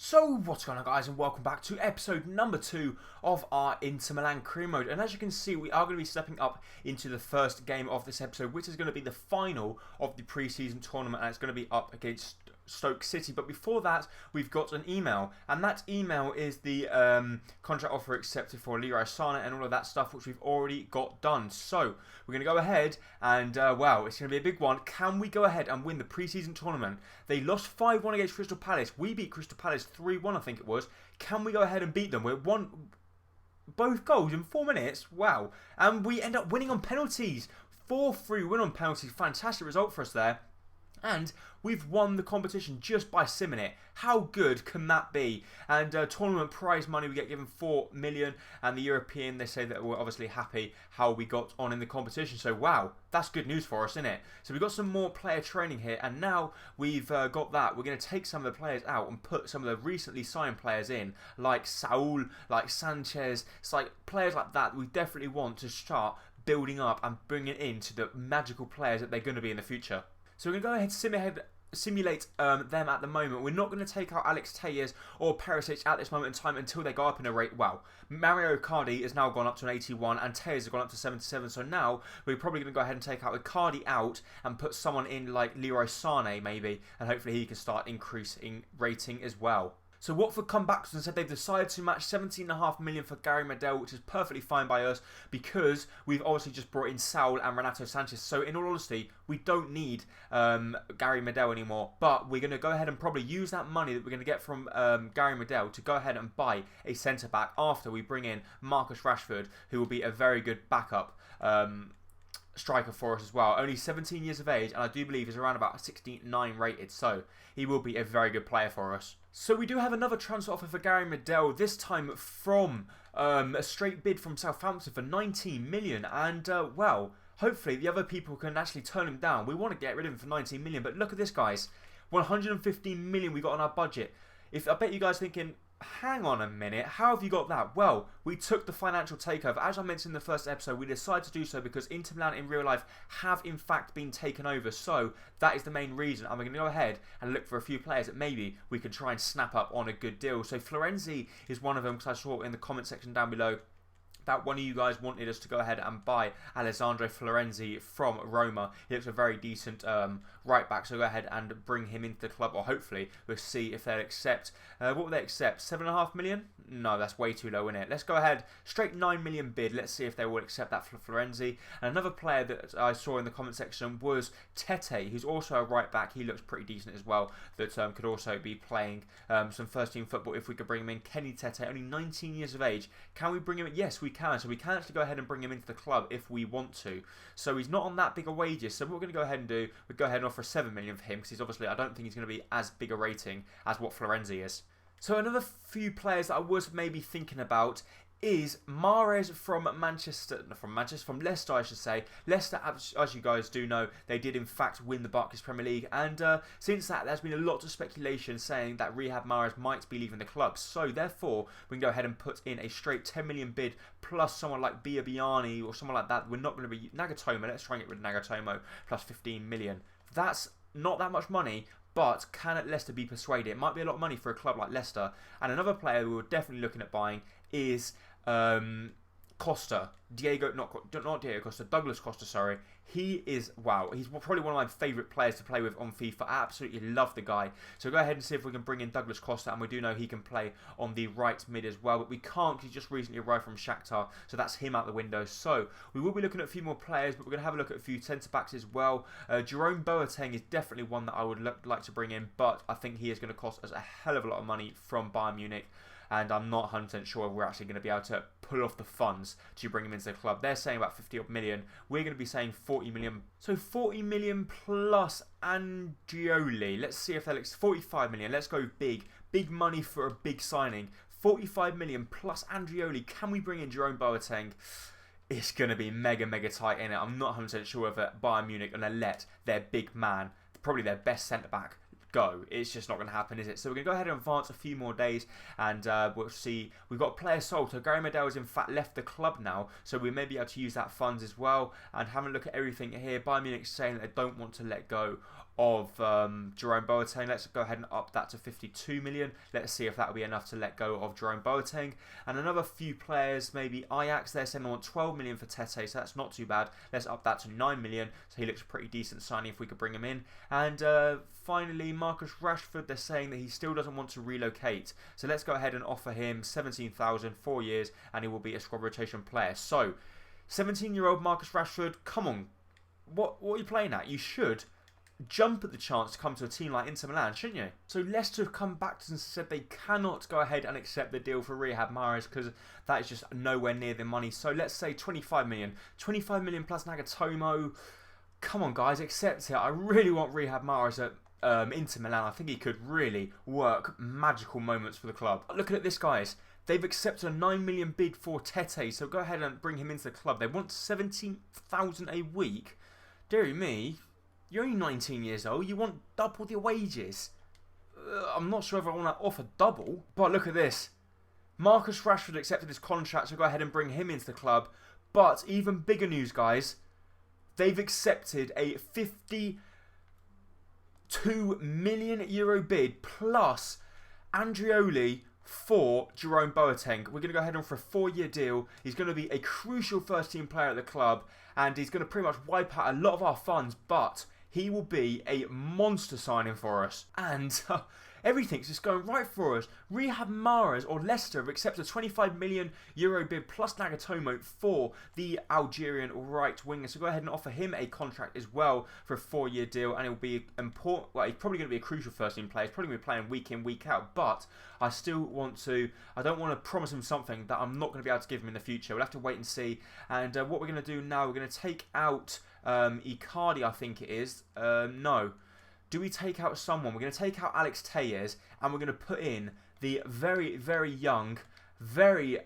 So what's going on, guys, and welcome back to episode number 2 of our Inter Milan career mode. And as you can see, we are going to be stepping up into the first game of this episode, which is going to be the final of the pre-season tournament, and it's going to be up against Stoke City. But before that, we've got an email, and that email is the contract offer accepted for Leroy Sané and all of that stuff, which we've already got done. So we're going to go ahead and wow, it's going to be a big one. Can we go ahead and win the pre-season tournament? They lost 5-1 against Crystal Palace. We beat Crystal Palace 3-1, I think it was. Can we go ahead and beat them? We're both goals in 4 minutes. Wow. And we end up winning on penalties. 4-3 win on penalties. Fantastic result for us there. And we've won the competition just by simming it. How good can that be? And tournament prize money, we get given 4 million. And the European, they say that we're obviously happy how we got on in the competition. So wow, that's good news for us, isn't it? So we've got some more player training here. And now we've got that, we're going to take some of the players out and put some of the recently signed players in. Like Saul, like Sanchez. It's like players like that we definitely want to start building up and bringing into the magical players that they're going to be in the future. So we're going to go ahead and simulate them at the moment. We're not going to take out Alex Telles or Perisic at this moment in time until they go up in a rate. Wow, Mario Icardi has now gone up to an 81 and Telles has gone up to 77. So now we're probably going to go ahead and take out Icardi out and put someone in like Leroy Sané maybe. And hopefully he can start increasing rating as well. So Watford come back and said they've decided to match 17.5 million for Gary Medel, which is perfectly fine by us because we've obviously just brought in Saul and Renato Sanchez. So in all honesty, we don't need Gary Medel anymore. But we're going to go ahead and probably use that money that we're going to get from Gary Medel to go ahead and buy a centre-back after we bring in Marcus Rashford, who will be a very good backup striker for us as well. Only 17 years of age, and I do believe he's around about 69 rated, so he will be a very good player for us. So we do have another transfer offer for Gary Medel, this time from a straight bid from Southampton for 19 million, and well, hopefully the other people can actually turn him down. We want to get rid of him for 19 million, but look at this, guys. 115 million we got on our budget. I bet you guys thinking, hang on a minute, how have you got that? Well, we took the financial takeover. As I mentioned in the first episode, we decided to do so because Inter Milan in real life have in fact been taken over. So that is the main reason. And we're going to go ahead and look for a few players that maybe we can try and snap up on a good deal. So Florenzi is one of them because I saw in the comment section down below that one of you guys wanted us to go ahead and buy Alessandro Florenzi from Roma. He looks a very decent right back, so go ahead and bring him into the club, or hopefully we'll see if they'll accept. What will they accept? 7.5 million? No, that's way too low, isn't it? Let's go ahead, straight 9 million bid. Let's see if they will accept that for Florenzi. And another player that I saw in the comment section was Tete, who's also a right back. He looks pretty decent as well. That could also be playing some first team football if we could bring him in. Kenny Tete, only 19 years of age. Can we bring him in? Yes, we can. So we can actually go ahead and bring him into the club if we want to. So he's not on that big a wages. So what we're going to go ahead and do, we'll go ahead and offer 7 million for him because he's obviously, I don't think he's going to be as big a rating as what Florenzi is. So another few players that I was maybe thinking about is Mahrez from Leicester, I should say. Leicester, as you guys do know, they did in fact win the Barclays Premier League, and since that, there's been a lot of speculation saying that Riyad Mahrez might be leaving the club. So therefore, we can go ahead and put in a straight 10 million bid plus someone like Biabiani or someone like that. We're not going to be Nagatomo. Let's try and get rid of Nagatomo plus 15 million. That's not that much money. But can Leicester be persuaded? It might be a lot of money for a club like Leicester. And another player we were definitely looking at buying is Costa. Not Diego Costa, Douglas Costa, sorry. He is, wow, he's probably one of my favourite players to play with on FIFA. I absolutely love the guy. So go ahead and see if we can bring in Douglas Costa, and we do know he can play on the right mid as well, but we can't because he just recently arrived from Shakhtar, so that's him out the window. So we will be looking at a few more players, but we're going to have a look at a few centre-backs as well. Jerome Boateng is definitely one that I would like to bring in, but I think he is going to cost us a hell of a lot of money from Bayern Munich. And I'm not 100% sure if we're actually going to be able to pull off the funds to bring him into the club. They're saying about 50 odd million. We're going to be saying 40 million. So 40 million plus Angioli. Let's see if they'll 45 million. Let's go big. Big money for a big signing. 45 million plus Andrioli. Can we bring in Jerome Boateng? It's going to be mega tight in it. I'm not 100% sure if Bayern Munich are going to let their big man, probably their best centre-back, go. It's just not going to happen, is it? So we're going to go ahead and advance a few more days, and we'll see. We've got a player sold, so Gary Medel has in fact left the club now, so we may be able to use that funds as well. And having a look at everything here, Bayern Munich saying that they don't want to let go of Jerome Boateng. Let's go ahead and up that to 52 million. Let's see if that will be enough to let go of Jerome Boateng. And another few players, maybe Ajax, they're saying they want 12 million for Tete, so that's not too bad. Let's up that to 9 million, so he looks a pretty decent signing if we could bring him in. And finally, Marcus Rashford, they're saying that he still doesn't want to relocate. So let's go ahead and offer him 17,000, 4 years, and he will be a squad rotation player. So, 17-year-old Marcus Rashford, come on. What are you playing at? You should jump at the chance to come to a team like Inter Milan, shouldn't you? So Leicester have come back to us and said they cannot go ahead and accept the deal for Riyad Mahrez because that is just nowhere near the money. So let's say 25 million. 25 million plus Nagatomo. Come on, guys, accept it. I really want Riyad Mahrez at Inter Milan. I think he could really work magical moments for the club. Look at this, guys. They've accepted a 9 million bid for Tete, so go ahead and bring him into the club. They want 17,000 a week. Dear me, you're only 19 years old. You want double the wages. I'm not sure if I want to offer double, but look at this. Marcus Rashford accepted his contract, so go ahead and bring him into the club. But even bigger news, guys. They've accepted a 52 million euro bid plus Andrioli for Jerome Boateng. We're going to go ahead on for a 4-year deal. He's going to be a crucial first-team player at the club, and he's going to pretty much wipe out a lot of our funds, but he will be a monster signing for us. And everything's just going right for us. Riyad Mahrez, or Leicester, have accepted a 25 million euro bid plus Nagatomo for the Algerian right winger. So go ahead and offer him a contract as well for a 4-year deal, and it will be important. Well, he's probably going to be a crucial first-team player. He's probably going to be playing week in, week out, but I still want to. I don't want to promise him something that I'm not going to be able to give him in the future. We'll have to wait and see. And what we're going to do now, we're going to take out Icardi, I think it is. No. Do we take out someone? We're going to take out Alex Tellez, and we're going to put in the very, very young, very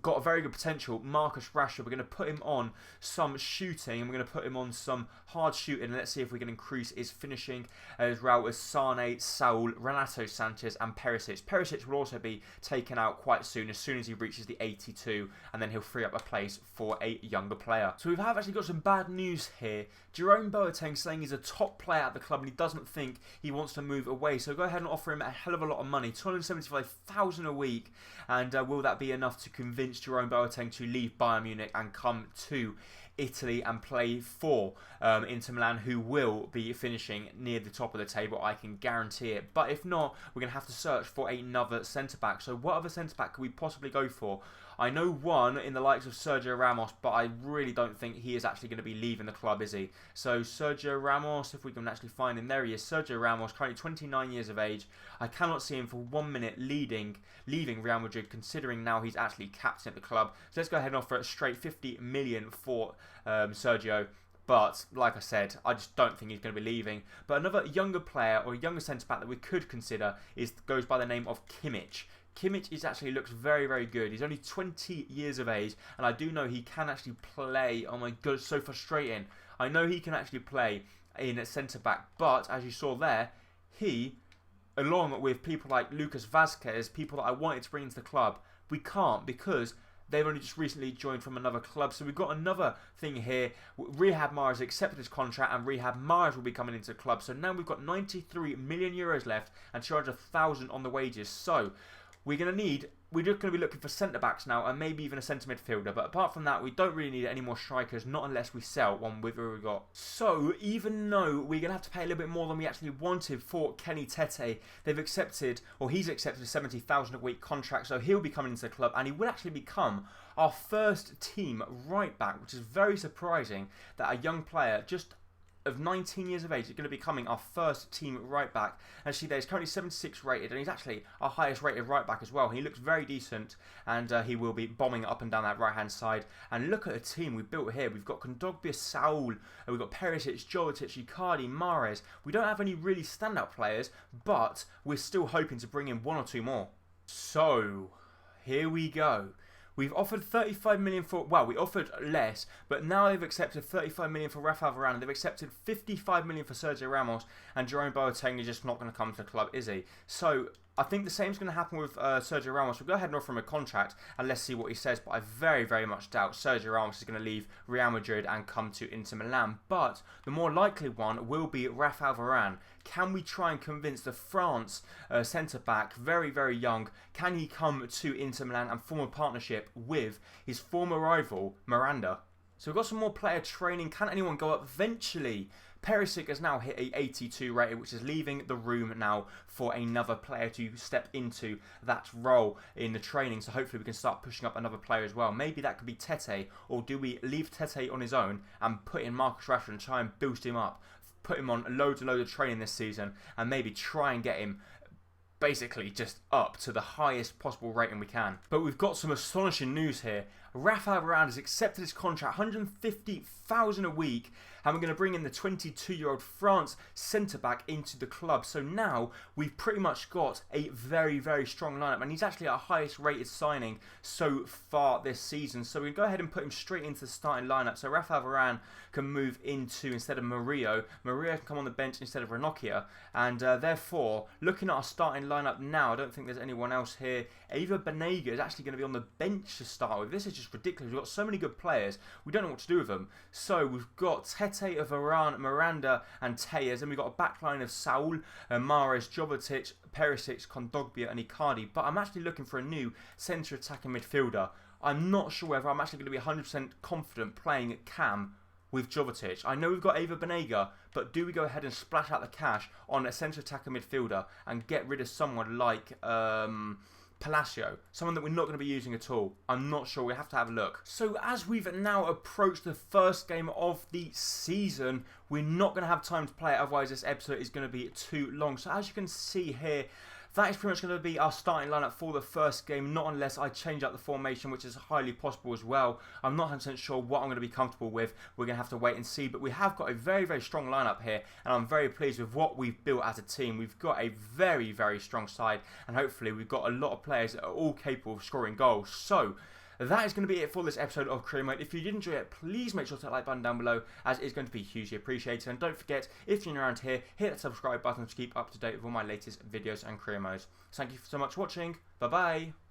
got a very good potential, Marcus Rashford. We're going to put him on some shooting, and we're going to put him on some hard shooting, and let's see if we can increase his finishing as well as Sane, Saul, Renato Sanchez, and Perisic. Perisic will also be taken out quite soon as he reaches the 82, and then he'll free up a place for a younger player. So we have actually got some bad news here. Jerome Boateng saying he's a top player at the club and he doesn't think he wants to move away. So go ahead and offer him a hell of a lot of money, 275,000 a week, and will that be enough to convince Jerome Boateng to leave Bayern Munich and come to Italy and play for Inter Milan, who will be finishing near the top of the table? I can guarantee it. But if not, we're going to have to search for another centre-back. So what other centre-back could we possibly go for? I know one in the likes of Sergio Ramos, but I really don't think he is actually going to be leaving the club, is he? So Sergio Ramos, if we can actually find him, there he is. Sergio Ramos, currently 29 years of age. I cannot see him for 1 minute leaving Real Madrid, considering now he's actually captain at the club. So let's go ahead and offer a straight 50 million for Sergio. But, like I said, I just don't think he's going to be leaving. But another younger player, or younger centre-back that we could consider, goes by the name of Kimmich. Kimmich actually looks very, very good. He's only 20 years of age, and I do know he can actually play. Oh my god, it's so frustrating. I know he can actually play in a centre-back, but as you saw there, he, along with people like Lucas Vazquez, people that I wanted to bring into the club, we can't because they've only just recently joined from another club. So we've got another thing here. Riyad Mahrez accepted his contract, and Riyad Mahrez will be coming into the club. So now we've got 93 million euros left and 200,000 on the wages. So we're just going to be looking for centre-backs now, and maybe even a centre midfielder. But apart from that, we don't really need any more strikers, not unless we sell one with who we got. So even though we're going to have to pay a little bit more than we actually wanted for Kenny Tete, they've accepted, or he's accepted a 70,000 a week contract, so he'll be coming into the club, and he will actually become our first team right back, which is very surprising that a young player just of 19 years of age is going to be becoming our first team right back. And see, he's currently 76 rated, and he's actually our highest rated right back as well. He looks very decent, and he will be bombing up and down that right hand side. And look at the team we've built here. We've got Kondogbia, Saul, and we've got Perisic, Jovetic, Icardi, Mahrez. We don't have any really standout players, but we're still hoping to bring in one or two more. So here we go. We've offered 35 million for, well, we offered less, but now they've accepted 35 million for Rafael Varane. They've accepted 55 million for Sergio Ramos, and Jerome Boateng is just not going to come to the club, is he? So I think the same is going to happen with Sergio Ramos. We'll go ahead and offer him a contract and let's see what he says. But I very, very much doubt Sergio Ramos is going to leave Real Madrid and come to Inter Milan. But the more likely one will be Rafael Varane. Can we try and convince the France centre-back, very, very young, can he come to Inter Milan and form a partnership with his former rival, Miranda? So we've got some more player training. Can anyone go up eventually? Perisic has now hit a 82 rating, which is leaving the room now for another player to step into that role in the training. So hopefully we can start pushing up another player as well. Maybe that could be Tete, or do we leave Tete on his own and put in Marcus Rashford and try and boost him up? Put him on loads and loads of training this season and maybe try and get him basically just up to the highest possible rating we can. But we've got some astonishing news here. Rafael Varane has accepted his contract, 150,000 a week, and we're going to bring in the 22-year-old France centre-back into the club. So now we've pretty much got a very, very strong lineup, and he's actually our highest rated signing so far this season. So we go ahead and put him straight into the starting lineup. So Rafael Varane can move into, instead of Murillo can come on the bench instead of Ranocchia, and therefore, looking at our starting lineup now, I don't think there's anyone else here. Eva Banega is actually going to be on the bench to start with. This is just ridiculous. We've got so many good players, we don't know what to do with them. So we've got Tete, Varane, Miranda and Tejas, and we've got a backline of Saul, Mahrez, Jovetic, Perisic, Kondogbia and Icardi. But I'm actually looking for a new centre attacking midfielder. I'm not sure whether I'm actually going to be 100% confident playing Cam with Jovetic. I know we've got Eva Banega, but do we go ahead and splash out the cash on a centre attacker midfielder and get rid of someone like Palacio, someone that we're not going to be using at all? I'm not sure. We have to have a look. So as we've now approached the first game of the season, we're not going to have time to play it, otherwise this episode is going to be too long. So as you can see here, that is pretty much going to be our starting lineup for the first game, not unless I change up the formation, which is highly possible as well. I'm not 100% sure what I'm going to be comfortable with. We're going to have to wait and see, but we have got a very, very strong lineup here, and I'm very pleased with what we've built as a team. We've got a very, very strong side, and hopefully we've got a lot of players that are all capable of scoring goals. So that is going to be it for this episode of Career Mode. If you did enjoy it, please make sure to hit that like button down below, as it's going to be hugely appreciated. And don't forget, if you're new around here, hit that subscribe button to keep up to date with all my latest videos and career modes. Thank you so much for watching. Bye bye.